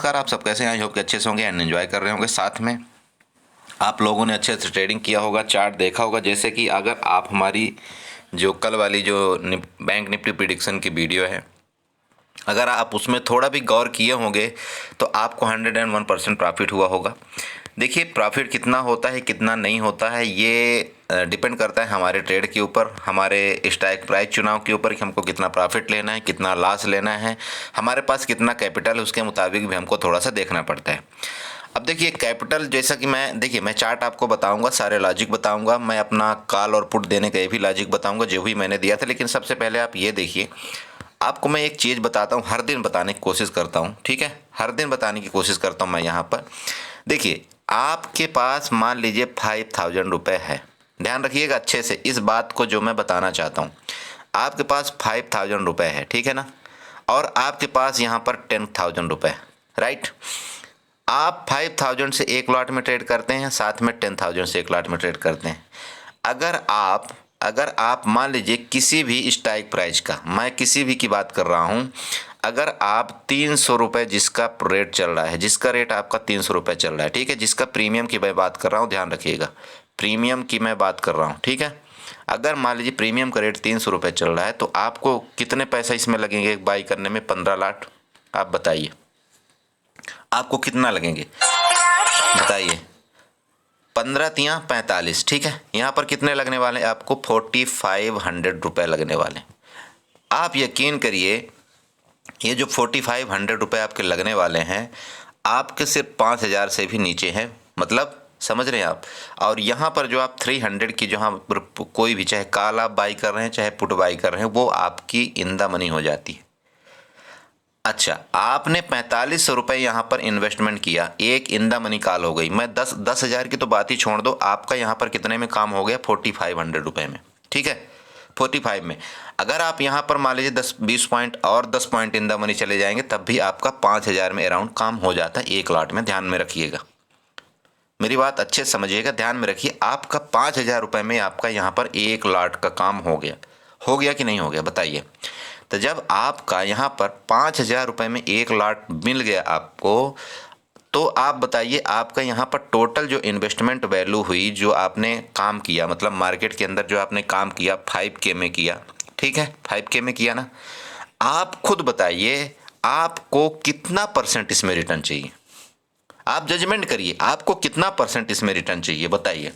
नमस्कार, आप सब कैसे हैं? आई होप कि अच्छे से होंगे एंड एंजॉय कर रहे होंगे। साथ में आप लोगों ने अच्छे से ट्रेडिंग किया होगा, चार्ट देखा होगा। जैसे कि अगर आप हमारी जो कल वाली जो बैंक निफ्टी प्रिडिक्शन की वीडियो है, अगर आप उसमें थोड़ा भी गौर किए होंगे तो आपको 101% प्रॉफिट हुआ होगा। देखिए, प्रॉफिट कितना होता है कितना नहीं होता है ये डिपेंड करता है हमारे ट्रेड के ऊपर, हमारे स्ट्राइक प्राइस चुनाव के ऊपर कि हमको कितना प्रॉफिट लेना है, कितना लॉस लेना है, हमारे पास कितना कैपिटल है, उसके मुताबिक भी हमको थोड़ा सा देखना पड़ता है। अब देखिए कैपिटल, जैसा कि मैं चार्ट आपको बताऊंगा, सारे लॉजिक बताऊंगा, मैं अपना कॉल और पुट देने का ये भी लॉजिक बताऊंगा जो भी मैंने दिया था। लेकिन सबसे पहले आप ये देखिए, आपको मैं एक चीज़ बताता हूँ, हर दिन बताने की कोशिश करता हूँ, ठीक है, हर दिन बताने की कोशिश करता हूँ मैं यहाँ पर। देखिए, आपके पास मान लीजिए 5000 रुपये है, ध्यान रखिएगा अच्छे से इस बात को जो मैं बताना चाहता हूँ। आपके पास 5000 रुपये है, ठीक है ना, और आपके पास यहाँ पर 10,000 रुपये, राइट। आप 5000 से एक लॉट में ट्रेड करते हैं, साथ में 10,000 से एक लॉट में ट्रेड करते हैं। अगर आप मान लीजिए किसी भी स्ट्राइक प्राइस का, मैं किसी भी की बात कर रहा हूँ, अगर आप 300 रुपये जिसका रेट चल रहा है, जिसका रेट आपका 300 रुपये चल रहा है, ठीक है, जिसका प्रीमियम की मैं बात कर रहा हूँ, ध्यान रखिएगा, प्रीमियम की मैं बात कर रहा हूँ, ठीक है। अगर मान लीजिए प्रीमियम का रेट 300 रुपये चल रहा है तो आपको कितने पैसा इसमें लगेंगे बाई करने में? 15 लाट। आप बताइए आपको कितना लगेंगे, बताइए। 15 तियाँ 45, ठीक है। यहाँ पर कितने लगने वाले हैं आपको? 4500 रुपये लगने वाले। आप यकीन करिए, ये जो 4500 रुपये आपके लगने वाले हैं, आपके सिर्फ 5000 से भी नीचे हैं, मतलब समझ रहे हैं आप। और यहाँ पर जो आप 300 की जहाँ पर कोई भी, चाहे कॉल आप बाई कर रहे हैं चाहे पुट बाई कर रहे हैं, वो आपकी इन द मनी हो जाती है। अच्छा, आपने 4500 रुपये यहाँ पर इन्वेस्टमेंट किया, एक इन द मनी कॉल हो गई। मैं 10,000 की तो बात ही छोड़ दो, आपका यहाँ पर कितने में काम हो गया? 4500 रुपये में, ठीक है, 45 में। अगर आप यहाँ पर मान लीजिए 10-20 पॉइंट और 10 पॉइंट इन द मनी चले जाएंगे, तब भी आपका 5000 में अराउंड काम हो जाता है एक लॉट में। ध्यान में रखिएगा, मेरी बात अच्छे से समझिएगा, ध्यान में रखिए। आपका 5000 रुपये में आपका यहाँ पर एक लॉट का काम हो गया कि नहीं हो गया, बताइए। तो जब आपका यहाँ पर 5000 रुपये में एक लॉट मिल गया आपको, तो आप बताइए आपका यहाँ पर टोटल जो इन्वेस्टमेंट वैल्यू हुई, जो आपने काम किया, मतलब मार्केट के अंदर जो आपने काम किया 5K में किया, ठीक है, 5K में किया ना। आप खुद बताइए आपको कितना परसेंट इसमें रिटर्न चाहिए? आप जजमेंट करिए, आपको कितना परसेंट इसमें रिटर्न चाहिए, बताइए।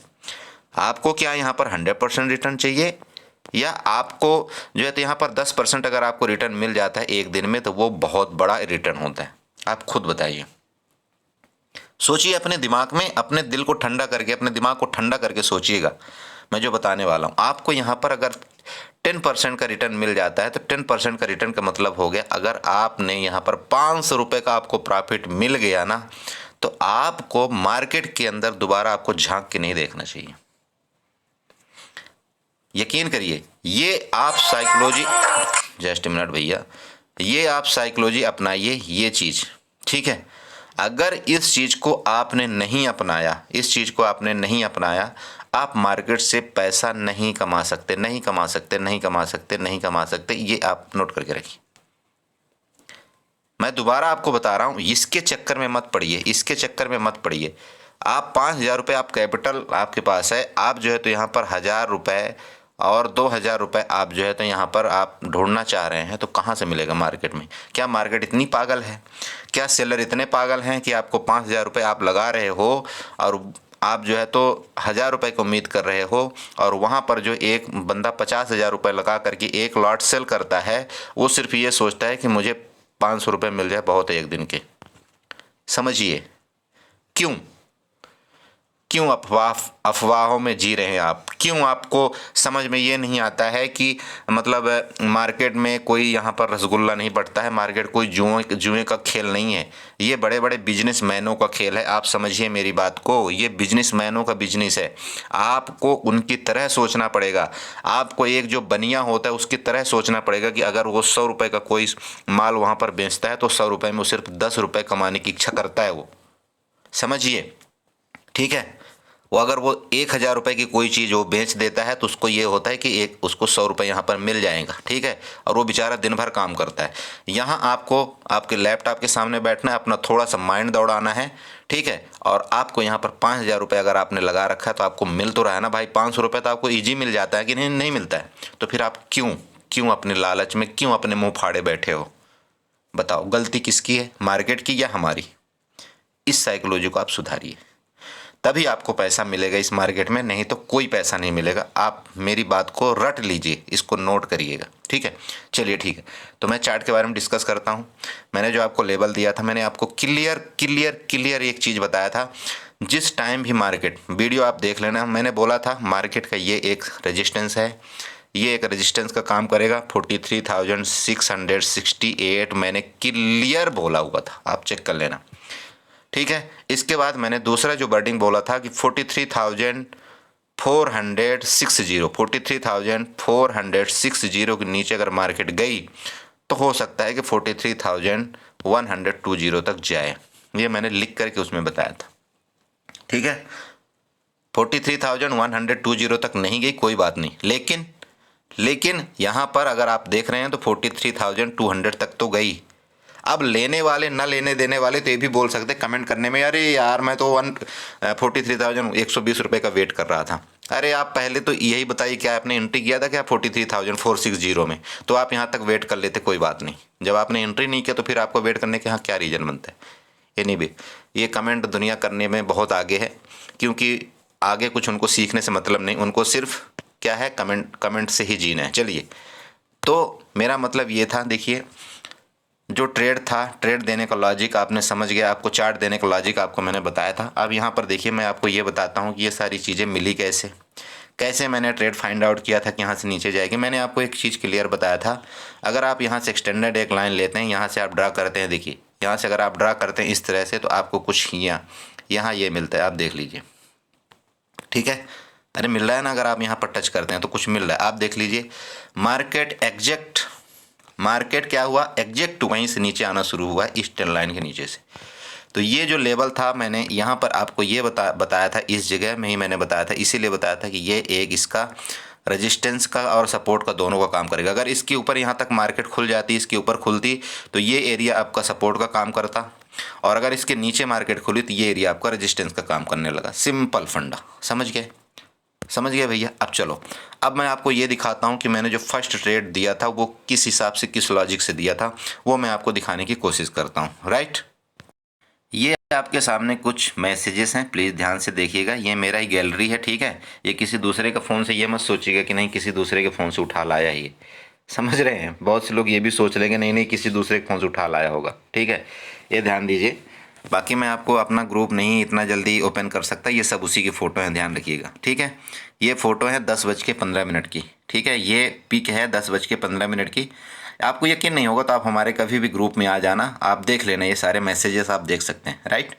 आपको क्या यहाँ पर 100% रिटर्न चाहिए, या आपको जो है तो यहाँ पर 10% अगर आपको रिटर्न मिल जाता है एक दिन में तो वो बहुत बड़ा रिटर्न होता है? आप खुद बताइए, सोचिए अपने दिमाग में, अपने दिल को ठंडा करके, अपने दिमाग को ठंडा करके सोचिएगा मैं जो बताने वाला हूँ। आपको यहाँ पर अगर 10% का रिटर्न मिल जाता है तो 10% का रिटर्न का मतलब हो गया, अगर आपने यहाँ पर 500 रुपये का आपको प्रॉफिट मिल गया ना, तो आपको मार्केट के अंदर दोबारा आपको झांक के नहीं देखना चाहिए। यकीन करिए, ये आप साइकोलॉजी, जस्ट मिनट भैया, ये आप साइकोलॉजी अपनाइए, ये चीज़, ठीक है। अगर इस चीज़ को आपने नहीं अपनाया, इस चीज़ को आपने नहीं अपनाया, आप मार्केट से पैसा नहीं कमा सकते, नहीं कमा सकते, नहीं कमा सकते, नहीं कमा सकते। ये आप नोट करके रखिए। मैं दोबारा आपको बता रहा हूँ, इसके चक्कर में मत पड़िए, इसके चक्कर में मत पड़िए। आप 5000 रुपये आप कैपिटल आपके पास है, आप जो है तो यहाँ पर 1000 रुपये और 2000 रुपये आप जो है तो यहाँ पर आप ढूंढना चाह रहे हैं, तो कहाँ से मिलेगा मार्केट में? क्या मार्केट इतनी पागल है? क्या सेलर इतने पागल हैं कि आपको 5000 रुपये आप लगा रहे हो और आप जो है तो 1000 रुपये की उम्मीद कर रहे हो, और वहाँ पर जो एक बंदा 50,000 रुपये लगा करके एक लॉट सेल करता है, वो सिर्फ ये सोचता है कि मुझे 500 रुपये मिल जाए, बहुत है एक दिन के। समझिए क्यों क्यों अफवाहों में जी रहे हैं आप? क्यों आपको समझ में ये नहीं आता है कि मतलब मार्केट में कोई यहाँ पर रसगुल्ला नहीं बटता है, मार्केट कोई जुए का खेल नहीं है, ये बड़े बड़े बिजनेसमैनों का खेल है। आप समझिए मेरी बात को, ये बिजनेसमैनों का बिजनेस है। आपको उनकी तरह सोचना पड़ेगा, आपको एक जो बनिया होता है उसकी तरह सोचना पड़ेगा कि अगर वो 100 रुपये का कोई माल वहाँ पर बेचता है तो 100 रुपये में वो सिर्फ 10 रुपये कमाने की इच्छा करता है वो, समझिए, ठीक है। अगर वो 1,000 रुपये की कोई चीज़ वो बेच देता है तो उसको ये होता है कि एक उसको 100 रुपये यहाँ पर मिल जाएगा, ठीक है। और वो बेचारा दिन भर काम करता है। यहाँ आपको आपके लैपटॉप के सामने बैठना है, अपना थोड़ा सा माइंड दौड़ाना है, ठीक है। और आपको यहाँ पर 5,000 रुपये अगर आपने लगा रखा है तो आपको मिल तो रहा है ना भाई। 500 रुपये तो आपको ईजी मिल जाता है कि नहीं, नहीं मिलता है। तो फिर आप क्यों क्यों अपने लालच में क्यों अपने मुँह फाड़े बैठे हो? बताओ गलती किसकी है, मार्केट की या हमारी? इस साइकोलॉजी को आप सुधारिए, तभी आपको पैसा मिलेगा इस मार्केट में, नहीं तो कोई पैसा नहीं मिलेगा। आप मेरी बात को रट लीजिए, इसको नोट करिएगा, ठीक है। चलिए ठीक है, तो मैं चार्ट के बारे में डिस्कस करता हूँ। मैंने जो आपको लेवल दिया था, मैंने आपको क्लियर क्लियर क्लियर एक चीज़ बताया था। जिस टाइम भी मार्केट, वीडियो आप देख लेना, मैंने बोला था मार्केट का ये एक रेजिस्टेंस है, ये एक रेजिस्टेंस का काम करेगा 43,668 मैंने क्लियर बोला हुआ था, आप चेक कर लेना, ठीक है। इसके बाद मैंने दूसरा जो वर्डिंग बोला था कि 43,460 के नीचे अगर मार्केट गई तो हो सकता है कि 43,120 तक जाए। ये मैंने लिख करके उसमें बताया था, ठीक है। 43,120 तक नहीं गई कोई बात नहीं, लेकिन यहाँ पर अगर आप देख रहे हैं तो 43,200 तक तो गई। अब लेने वाले न लेने देने वाले तो ये भी बोल सकते कमेंट करने में, अरे यार मैं तो 43,120 रुपये का वेट कर रहा था। अरे आप पहले तो यही बताइए क्या आपने एंट्री किया था क्या 43,460 में, तो आप यहाँ तक वेट कर लेते, कोई बात नहीं। जब आपने एंट्री नहीं किया तो फिर आपको वेट करने के यहाँ क्या रीज़न बनता है? ये नहीं भी, ये कमेंट दुनिया करने में बहुत आगे है, क्योंकि आगे कुछ उनको सीखने से मतलब नहीं, उनको सिर्फ क्या है, कमेंट से ही जीना है। चलिए, तो मेरा मतलब ये था, देखिए जो ट्रेड था, ट्रेड देने का लॉजिक आपने समझ गया, आपको चार्ट देने का लॉजिक आपको मैंने बताया था। अब यहाँ पर देखिए मैं आपको ये बताता हूँ कि ये सारी चीज़ें मिली कैसे, कैसे मैंने ट्रेड फाइंड आउट किया था कि यहाँ से नीचे जाएगी। मैंने आपको एक चीज़ क्लियर बताया था, अगर आप यहाँ से एक्सटेंडेड एक लाइन लेते हैं, यहाँ से आप ड्रा करते हैं, देखिए यहाँ से अगर आप ड्रा करते हैं इस तरह से, तो आपको कुछ यहाँ ये मिलता है, आप देख लीजिए, ठीक है। अरे मिल रहा है ना, अगर आप यहाँ पर टच करते हैं तो कुछ मिल रहा है, आप देख लीजिए। मार्केट क्या हुआ, एग्जैक्ट वहीं से नीचे आना शुरू हुआ इस ट्रेंड लाइन के नीचे से। तो ये जो लेवल था, मैंने यहाँ पर आपको ये बताया था, इस जगह में ही मैंने बताया था, इसीलिए बताया था कि ये एक इसका रेजिस्टेंस का और सपोर्ट का दोनों का काम करेगा। अगर इसके ऊपर यहाँ तक मार्केट खुल जाती, इसके ऊपर खुलती, तो ये एरिया आपका सपोर्ट का काम करता, और अगर इसके नीचे मार्केट खुली तो ये एरिया आपका रेजिस्टेंस का काम करने लगा। सिंपल फंडा, समझ गए भैया। अब चलो, अब मैं आपको ये दिखाता हूँ कि मैंने जो फर्स्ट ट्रेड दिया था वो किस हिसाब से, किस लॉजिक से दिया था, वो मैं आपको दिखाने की कोशिश करता हूँ, राइट। ये आपके सामने कुछ मैसेजेस हैं, प्लीज़ ध्यान से देखिएगा। ये मेरा ही गैलरी है, ठीक है। ये किसी दूसरे का फ़ोन से, ये मत सोचिएगा कि नहीं किसी दूसरे के फ़ोन से उठा लाया ये, समझ रहे हैं। बहुत से लोग ये भी सोच लेंगे नहीं किसी दूसरे के फ़ोन से उठा लाया होगा, ठीक है। ये ध्यान दीजिए। बाकी मैं आपको अपना ग्रुप नहीं इतना जल्दी ओपन कर सकता, ये सब उसी की फ़ोटो हैं, ध्यान रखिएगा, ठीक है। ये फ़ोटो है 10:15 की, ठीक है। ये पिक है 10:15 की। आपको यकीन नहीं होगा तो आप हमारे कभी भी ग्रुप में आ जाना, आप देख लेना, ये सारे मैसेजेस आप देख सकते हैं, राइट।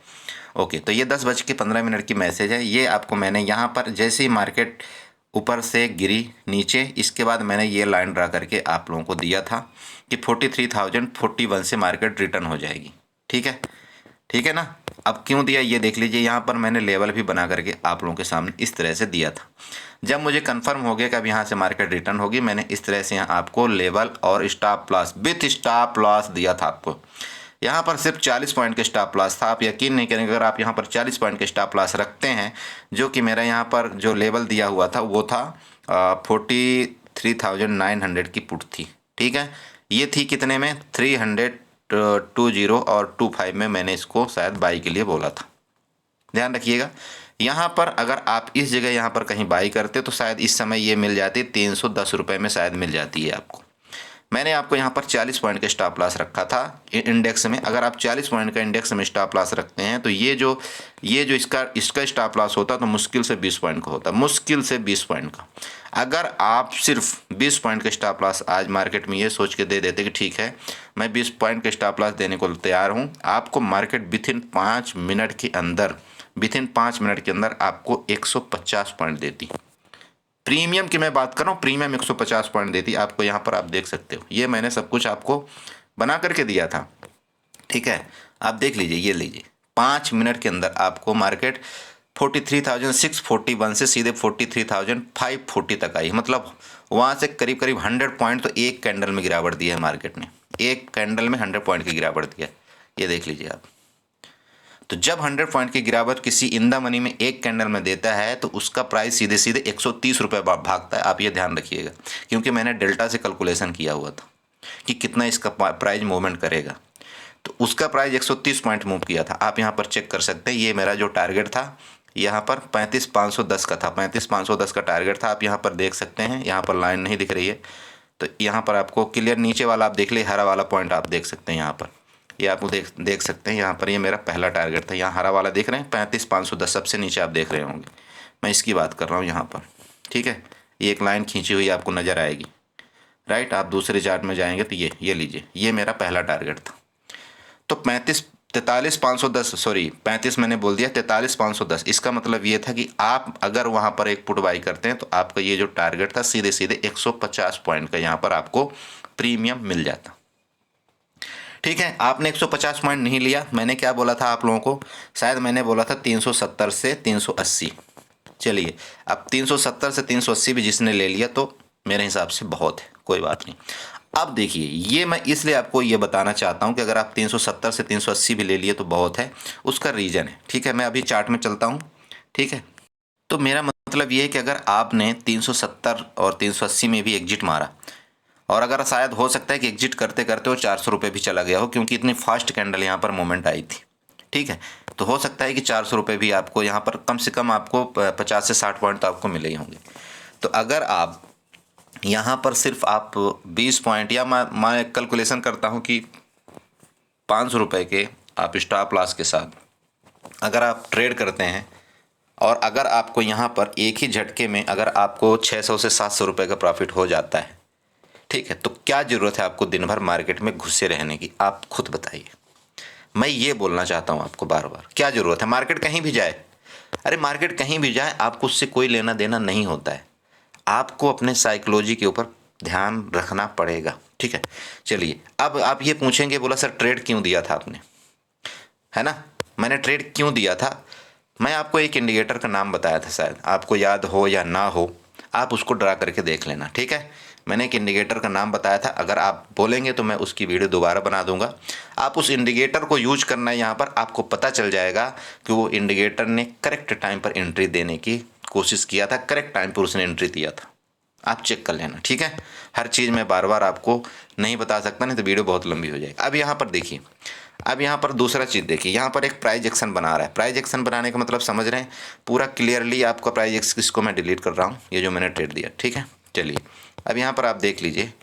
ओके, तो ये 10:15 की मैसेज है। ये आपको मैंने यहाँ पर जैसे ही मार्केट ऊपर से गिरी नीचे, इसके बाद मैंने ये लाइन ड्रा करके आप लोगों को दिया था कि 43,041 से मार्केट रिटर्न हो जाएगी, ठीक है ना। अब क्यों दिया ये देख लीजिए, यहाँ पर मैंने लेवल भी बना करके आप लोगों के सामने इस तरह से दिया था। जब मुझे कंफर्म हो गया कि अब यहाँ से मार्केट रिटर्न होगी, मैंने इस तरह से यहाँ आपको लेवल और stop loss with stop loss दिया था आपको। यहाँ पर सिर्फ 40 पॉइंट के स्टॉप लॉस था। आप यकीन नहीं करेंगे, अगर आप यहाँ पर 40 पॉइंट के स्टॉप लॉस रखते हैं, जो कि मेरा यहाँ पर जो लेवल दिया हुआ था वो था 43,900 की पुट थी, ठीक है। ये थी कितने में, 320 और 25 में मैंने इसको शायद बाई के लिए बोला था, ध्यान रखिएगा। यहाँ पर अगर आप इस जगह यहाँ पर कहीं बाई करते तो शायद इस समय ये मिल जाती 310 रुपये में शायद मिल जाती है आपको। मैंने आपको यहाँ पर 40 पॉइंट का स्टॉप लॉस रखा था इंडेक्स में। अगर आप 40 पॉइंट का इंडेक्स में स्टॉप लॉस रखते हैं तो ये जो इसका स्टॉप लॉस होता तो मुश्किल से 20 पॉइंट का होता, मुश्किल से 20 पॉइंट का। अगर आप सिर्फ 20 पॉइंट का स्टॉप लॉस आज मार्केट में ये सोच के दे देते कि ठीक है मैं 20 पॉइंट का स्टॉप लॉस देने को तैयार हूँ, आपको मार्केट विथिन 5 मिनट के अंदर आपको 150 पॉइंट देती। प्रीमियम की मैं बात कर रहा हूँ, प्रीमियम 150 पॉइंट देती आपको। यहाँ पर आप देख सकते हो, ये मैंने सब कुछ आपको बना करके दिया था, ठीक है। आप देख लीजिए, ये लीजिए 5 मिनट के अंदर आपको मार्केट 43,641 से सीधे 43,540 तक आई, मतलब वहाँ से करीब करीब 100 पॉइंट तो एक कैंडल में गिरावट दी है मार्केट ने, एक कैंडल में 100 पॉइंट की गिरावट दी है, ये देख लीजिए आप। तो जब 100 पॉइंट की गिरावट किसी इन द मनी में एक कैंडल में देता है तो उसका प्राइस सीधे सीधे 130 रुपये भागता है। आप ये ध्यान रखिएगा, क्योंकि मैंने डेल्टा से कैलकुलेशन किया हुआ था कि कितना इसका प्राइस मूवमेंट करेगा, तो उसका प्राइस 130 पॉइंट मूव किया था। आप यहाँ पर चेक कर सकते हैं, ये मेरा जो टारगेट था यहाँ पर 35,510 का था, 35,510 का टारगेट था। आप यहाँ पर देख सकते हैं, यहाँ पर लाइन नहीं दिख रही है, तो यहाँ पर आपको क्लियर नीचे वाला आप देख लीजिए, हरा वाला पॉइंट आप देख सकते हैं यहाँ पर, ये आप देख सकते हैं यहाँ पर, ये मेरा पहला टारगेट था। यहाँ हरा वाला देख रहे हैं 35,510, सबसे नीचे आप देख रहे होंगे, मैं इसकी बात कर रहा हूँ यहाँ पर, ठीक है। ये एक लाइन खींची हुई आपको नज़र आएगी, राइट। आप दूसरे चार्ट में जाएंगे तो ये लीजिए, ये मेरा पहला टारगेट था। तो 43,510, सॉरी 35 मैंने बोल दिया, 43,510, इसका मतलब ये था कि आप अगर वहाँ पर एक पुट बाई करते हैं तो आपका ये जो टारगेट था सीधे सीधे 150 पॉइंट का यहाँ पर आपको प्रीमियम मिल जाता, ठीक है। आपने 150 पॉइंट नहीं लिया, मैंने क्या बोला था आप लोगों को, शायद मैंने बोला था 370 से 380। चलिए, अब 370 से 380 भी जिसने ले लिया तो मेरे हिसाब से बहुत है, कोई बात नहीं। अब देखिए, ये मैं इसलिए आपको ये बताना चाहता हूँ कि अगर आप 370 से 380 भी ले लिए तो बहुत है, उसका रीज़न है, ठीक है। मैं अभी चार्ट में चलता हूँ, ठीक है। तो मेरा मतलब ये है कि अगर आपने 370 और 380 में भी एग्जिट मारा, और अगर शायद हो सकता है कि एग्जिट करते करते वो 400 रुपये भी चला गया हो, क्योंकि इतनी फास्ट कैंडल यहाँ पर मोमेंट आई थी, ठीक है। तो हो सकता है कि 400 रुपये भी आपको यहाँ पर कम से कम आपको 50 से 60 पॉइंट तो आपको मिले ही होंगे। तो अगर आप यहाँ पर सिर्फ आप 20 पॉइंट, या मैं कैलकुलेशन करता हूँ कि 500 रुपये के आप स्टॉप लॉस के साथ अगर आप ट्रेड करते हैं, और अगर आपको यहाँ पर एक ही झटके में अगर आपको 600 से 700 रुपये का प्रॉफिट हो जाता है, ठीक है, तो क्या ज़रूरत है आपको दिन भर मार्केट में घुसे रहने की, आप खुद बताइए। मैं ये बोलना चाहता हूँ आपको बार बार, क्या ज़रूरत है, मार्केट कहीं भी जाए, अरे मार्केट कहीं भी जाए आपको उससे कोई लेना देना नहीं होता है, आपको अपने साइकोलॉजी के ऊपर ध्यान रखना पड़ेगा, ठीक है। चलिए, अब आप ये पूछेंगे, बोला सर ट्रेड क्यों दिया था आपने, है ना, मैंने ट्रेड क्यों दिया था। मैं आपको एक इंडिकेटर का नाम बताया था, शायद आपको याद हो या ना हो, आप उसको ड्रा करके देख लेना, ठीक है। मैंने एक इंडिकेटर का नाम बताया था, अगर आप बोलेंगे तो मैं उसकी वीडियो दोबारा बना दूंगा। आप उस इंडिकेटर को यूज करना है, यहाँ पर आपको पता चल जाएगा कि वो इंडिकेटर ने करेक्ट टाइम पर एंट्री देने की कोशिश किया था, करेक्ट टाइम पर उसने एंट्री दिया था। आप चेक कर लेना, ठीक है। हर चीज़ मैं बार बार आपको नहीं बता सकता, नहीं तो वीडियो बहुत लंबी हो जाएगी। अब यहाँ पर देखिए, अब यहाँ पर दूसरा चीज़ देखिए, यहाँ पर एक प्राइस एक्शन बना रहा है। प्राइस एक्शन बनाने का मतलब समझ रहे हैं, पूरा क्लियरली आपका प्राइस एक्शन, इसको मैं डिलीट कर रहा हूँ, ये जो मैंने ट्रेड दिया, ठीक है। चलिए, अब यहाँ पर आप देख लीजिए,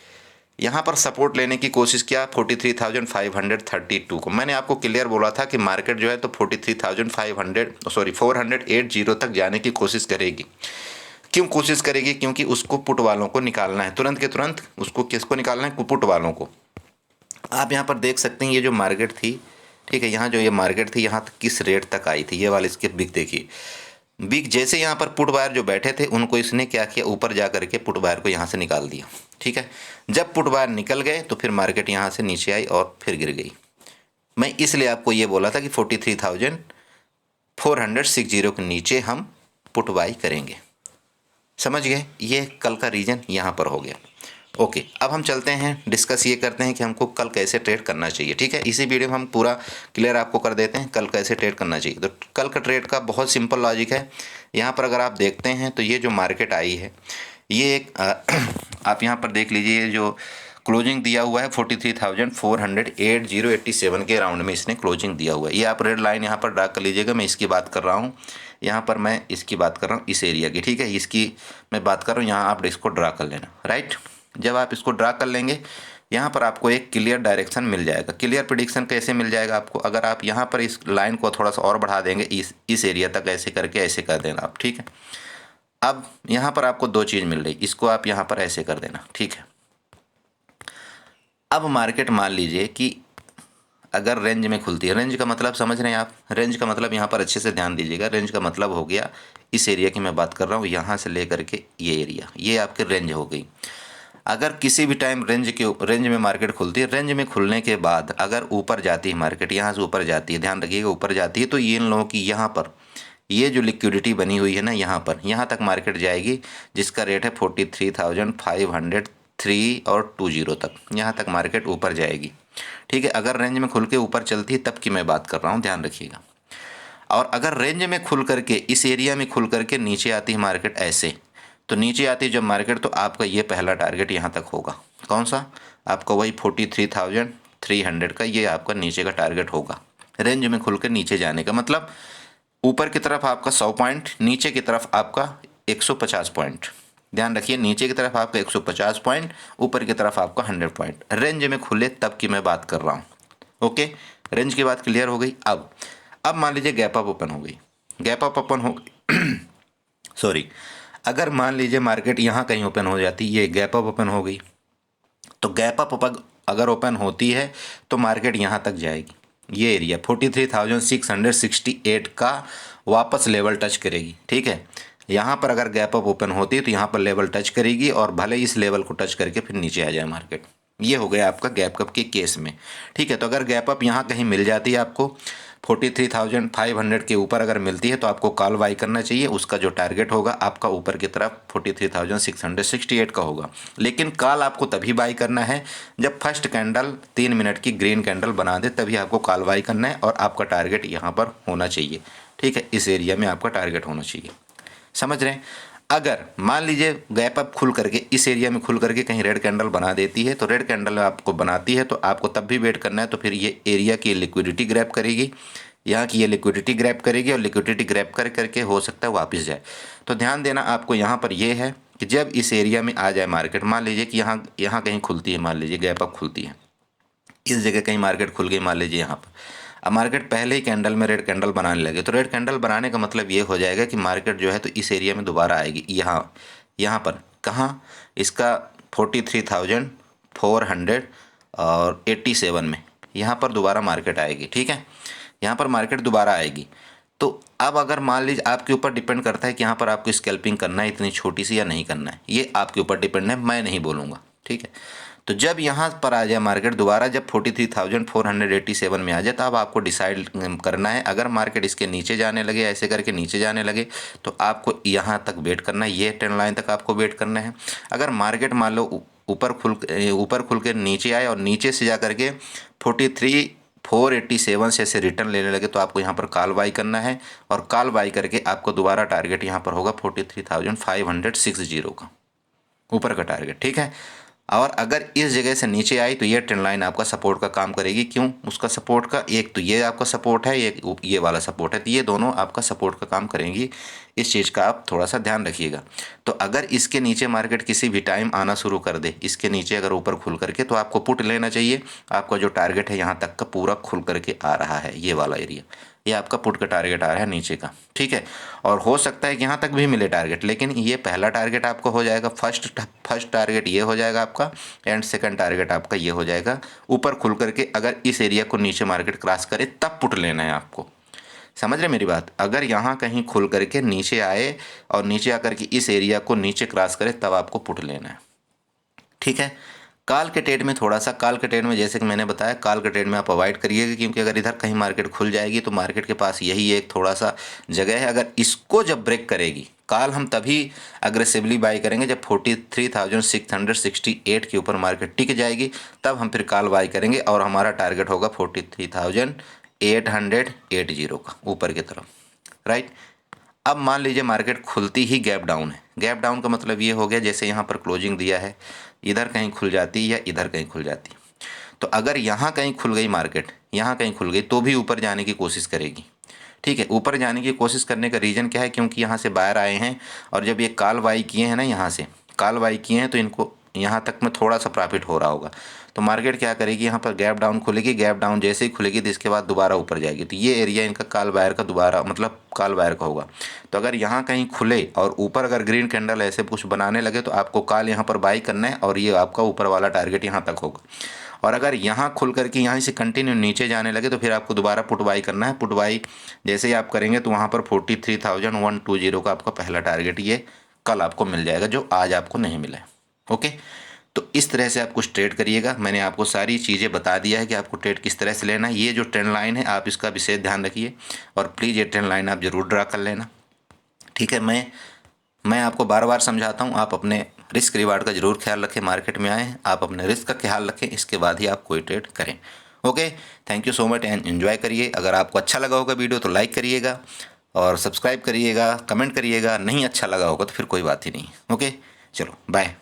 यहाँ पर सपोर्ट लेने की कोशिश किया 43,532 को। मैंने आपको क्लियर बोला था कि मार्केट जो है तो 480 तक जाने की कोशिश करेगी। क्यों कोशिश करेगी, क्योंकि उसको पुट वालों को निकालना है तुरंत के तुरंत, उसको किसको निकालना है, पुट वालों को। आप यहाँ पर देख सकते हैं, ये जो मार्केट थी, ठीक है, यहाँ जो ये मार्केट थी, यहाँ तक किस रेट तक आई थी, ये वाले इसके बिग देखिए, बिग जैसे यहाँ पर पुट बायर जो बैठे थे उनको इसने क्या किया, ऊपर जा करके पुट बायर को यहाँ से निकाल दिया, ठीक है। जब पुट बायर निकल गए तो फिर मार्केट यहाँ से नीचे आई और फिर गिर गई। मैं इसलिए आपको ये बोला था कि 43,460 के नीचे हम पुट बाई करेंगे, समझ गए। ये कल का रीजन यहाँ पर हो गया। ओके, अब हम चलते हैं, डिस्कस ये करते हैं कि हमको कल कैसे ट्रेड करना चाहिए, ठीक है। इसी वीडियो में हम पूरा क्लियर आपको कर देते हैं कल कैसे ट्रेड करना चाहिए। तो कल का ट्रेड का बहुत सिंपल लॉजिक है। यहाँ पर अगर आप देखते हैं तो ये जो मार्केट आई है, ये एक आप यहाँ पर देख लीजिए, ये जो क्लोजिंग दिया हुआ है 43,480.87 के राउंड में इसने क्लोजिंग दिया हुआ है। ये आप रेड लाइन यहाँ पर ड्रा कर लीजिएगा, मैं इसकी बात कर रहा हूँ, यहाँ पर मैं इसकी बात कर रहा हूँ, इस एरिया की, ठीक है, इसकी मैं बात कर रहा हूँ, यहाँ आप इसको ड्रा कर लेना, राइट। जब आप इसको ड्रा कर लेंगे, यहाँ पर आपको एक क्लियर डायरेक्शन मिल जाएगा। क्लियर प्रेडिक्शन कैसे मिल जाएगा आपको, अगर आप यहाँ पर इस लाइन को थोड़ा सा और बढ़ा देंगे, इस एरिया तक ऐसे करके ऐसे कर देना आप, ठीक है। अब यहाँ पर आपको दो चीज़ मिल रही, इसको आप यहाँ पर ऐसे कर देना, ठीक है। अब मार्केट मान लीजिए कि अगर रेंज में खुलती है, रेंज का मतलब समझ रहे हैं आप, रेंज का मतलब यहाँ पर अच्छे से ध्यान दीजिएगा, रेंज का मतलब हो गया इस एरिया की मैं बात कर रहा हूँ, यहाँ से लेकर के ये एरिया, ये आपकी रेंज हो गई। अगर किसी भी टाइम रेंज में मार्केट खुलती है, रेंज में खुलने के बाद अगर ऊपर जाती है मार्केट, यहाँ से ऊपर जाती है, ध्यान रखिएगा ऊपर जाती है, तो ये इन लोगों की यहाँ पर ये जो लिक्विडिटी बनी हुई है ना यहाँ पर, यहाँ तक मार्केट जाएगी जिसका रेट है 43,503 और 20 तक, यहाँ तक मार्केट ऊपर जाएगी। ठीक है, अगर रेंज में खुल के ऊपर चलती है तब की मैं बात कर रहा हूँ, ध्यान रखिएगा। और अगर रेंज में खुल करके इस एरिया में खुल करके नीचे आती है मार्केट ऐसे, तो नीचे आती है जब मार्केट, तो आपका ये पहला टारगेट यहाँ तक होगा। कौन सा? आपका वही 43,300 का ये आपका नीचे का टारगेट होगा। रेंज में खुल कर नीचे जाने का मतलब ऊपर की तरफ आपका 100 पॉइंट, नीचे की तरफ आपका 150 पॉइंट। ध्यान रखिए, नीचे की तरफ आपका 150 पॉइंट, ऊपर की तरफ आपका 100 पॉइंट। रेंज में खुले तब की मैं बात कर रहा हूँ। ओके, रेंज की बात क्लियर हो गई। अब मान लीजिए गैप अप ओपन हो गई, गैप अप ओपन हो सॉरी, अगर मान लीजिए मार्केट यहाँ कहीं ओपन हो जाती, ये गैप अप ओपन हो गई, तो गैप अप अगर ओपन होती है तो मार्केट यहाँ तक जाएगी, ये एरिया 43,668 का वापस लेवल टच करेगी। ठीक है, यहाँ पर अगर गैप अप ओपन होती है तो यहाँ पर लेवल टच करेगी और भले इस लेवल को टच करके फिर नीचे आ जाए मार्केट। ये हो गया आपका गैप अप के केस में। ठीक है, तो अगर गैप अप यहाँ कहीं मिल जाती है आपको 43,500 के ऊपर अगर मिलती है तो आपको कॉल बाई करना चाहिए। उसका जो टारगेट होगा आपका ऊपर की तरफ 43,668 का होगा। लेकिन कॉल आपको तभी बाई करना है जब फर्स्ट कैंडल 3 मिनट की ग्रीन कैंडल बना दे, तभी आपको कॉल बाई करना है और आपका टारगेट यहाँ पर होना चाहिए। ठीक है, इस एरिया में आपका टारगेट होना चाहिए। समझ रहे हैं? अगर मान लीजिए गैप अप खुल करके इस एरिया में खुल करके कहीं रेड कैंडल बना देती है, तो रेड कैंडल आपको बनाती है तो आपको तब भी वेट करना है। तो फिर ये एरिया की लिक्विडिटी ग्रैब करेगी, यहाँ की ये लिक्विडिटी ग्रैब करेगी और लिक्विडिटी ग्रैब कर करके हो सकता है वापस जाए। तो ध्यान देना आपको यहाँ पर ये है कि जब इस एरिया में आ जाए मार्केट, मान लीजिए कि यहाँ कहीं खुलती है, मान लीजिए गैप अप खुलती है, इस जगह कहीं मार्केट खुल गई मान लीजिए यहाँ पर, अब मार्केट पहले ही कैंडल में रेड कैंडल बनाने लगे, तो रेड कैंडल बनाने का मतलब ये हो जाएगा कि मार्केट जो है तो इस एरिया में दोबारा आएगी। यहाँ पर कहाँ? इसका 43,487 में यहाँ पर दोबारा मार्केट आएगी। ठीक है, यहाँ पर मार्केट दोबारा आएगी। तो अब अगर मान लीजिए आपके ऊपर डिपेंड करता है कि यहाँ पर आपको स्कैल्पिंग करना है इतनी छोटी सी या नहीं करना है, ये आपके ऊपर डिपेंड है, मैं नहीं बोलूँगा। ठीक है, तो जब यहाँ पर आ जाए मार्केट दोबारा, जब 43,487 में आ जाए, तब आपको डिसाइड करना है। अगर मार्केट इसके नीचे जाने लगे, ऐसे करके नीचे जाने लगे, तो आपको यहाँ तक वेट करना है, ये ट्रेंड लाइन तक आपको वेट करना है। अगर मार्केट मान लो ऊपर खुल के नीचे आए और नीचे से जा करके 43,487 से ऐसे रिटर्न लेने लगे, तो आपको यहाँ पर कॉल बाई करना है और कॉल बाई करके आपको दोबारा टारगेट यहाँ पर होगा 43,560 का ऊपर का टारगेट। ठीक है, और अगर इस जगह से नीचे आई तो ये ट्रेंड लाइन आपका सपोर्ट का काम करेगी। क्यों? उसका सपोर्ट का, एक तो ये आपका सपोर्ट है, एक ये वाला सपोर्ट है, तो ये दोनों आपका सपोर्ट का काम करेंगी। इस चीज़ का आप थोड़ा सा ध्यान रखिएगा। तो अगर इसके नीचे मार्केट किसी भी टाइम आना शुरू कर दे, इसके नीचे अगर ऊपर खुल करके, तो आपको पुट लेना चाहिए। आपका जो टारगेट है यहाँ तक का पूरा खुल करके आ रहा है, ये वाला एरिया, ये आपका पुट का टारगेट आ रहा है नीचे का। ठीक है, और हो सकता है कि यहाँ तक भी मिले टारगेट, लेकिन ये पहला टारगेट आपको हो जाएगा, फर्स्ट टारगेट ये हो जाएगा आपका, एंड सेकंड टारगेट आपका ये हो जाएगा। ऊपर खुल करके अगर इस एरिया को नीचे मार्केट क्रॉस करे तब पुट लेना है आपको। समझ रहे मेरी बात? अगर यहाँ कहीं खुल करके नीचे आए और नीचे आकर के इस एरिया को नीचे क्रॉस करे तब आपको पुट लेना है। ठीक है, कॉल के ट्रेड में थोड़ा सा, कॉल के ट्रेड में जैसे कि मैंने बताया, कॉल के ट्रेड में आप अवॉइड करिएगा, क्योंकि अगर इधर कहीं मार्केट खुल जाएगी तो मार्केट के पास यही एक थोड़ा सा जगह है। अगर इसको जब ब्रेक करेगी, कॉल हम तभी अग्रेसिवली बाई करेंगे जब 43,668 के ऊपर मार्केट टिक जाएगी, तब हम फिर कॉल बाई करेंगे और हमारा टारगेट होगा 43,880 का ऊपर की तरफ। राइट, अब मान लीजिए मार्केट खुलती ही गैप डाउन है। गैप डाउन का मतलब ये हो गया, जैसे यहाँ पर क्लोजिंग दिया है, इधर कहीं खुल जाती या इधर कहीं खुल जाती, तो अगर यहाँ कहीं खुल गई मार्केट, यहाँ कहीं खुल गई, तो भी ऊपर जाने की कोशिश करेगी। ठीक है, ऊपर जाने की कोशिश करने का रीज़न क्या है? क्योंकि यहाँ से बाहर आए हैं और जब ये कॉल बाई किए हैं ना, यहाँ से कॉल बाई किए हैं, तो इनको यहाँ तक में थोड़ा सा प्रॉफिट हो रहा होगा। तो मार्केट क्या करेगी, यहाँ पर गैप डाउन खुलेगी, गैप डाउन जैसे ही खुलेगी तो इसके बाद दोबारा ऊपर जाएगी। तो ये एरिया इनका कॉल बायर का दोबारा मतलब कॉल बायर का होगा। तो अगर यहाँ कहीं खुले और ऊपर अगर ग्रीन कैंडल ऐसे कुछ बनाने लगे, तो आपको कॉल यहाँ पर बाई करना है और ये आपका ऊपर वाला टारगेट यहाँ तक होगा। और अगर यहाँ खुल करके यहाँ से कंटिन्यू नीचे जाने लगे, तो फिर आपको दोबारा पुट बाई करना है। पुट बाई जैसे ही आप करेंगे तो वहाँ पर 43,120 का आपका पहला टारगेट ये कल आपको मिल जाएगा, जो आज आपको नहीं मिला है। ओके, तो इस तरह से आप कुछ ट्रेड करिएगा। मैंने आपको सारी चीज़ें बता दिया है कि आपको ट्रेड किस तरह से लेना है। ये जो ट्रेंड लाइन है आप इसका विशेष ध्यान रखिए और प्लीज़ ये ट्रेंड लाइन आप ज़रूर ड्रा कर लेना, ठीक है। मैं आपको बार बार समझाता हूँ, आप अपने रिस्क रिवार्ड का ज़रूर ख्याल रखें। मार्केट में आए आप अपने रिस्क का ख्याल रखें, इसके बाद ही आप कोई ट्रेड करें। Okay, thank you so much and enjoy करिए। अगर आपको अच्छा लगा होगा वीडियो तो लाइक करिएगा और सब्सक्राइब करिएगा, कमेंट करिएगा। नहीं अच्छा लगा होगा तो फिर कोई बात ही नहीं। ओके, चलो बाय।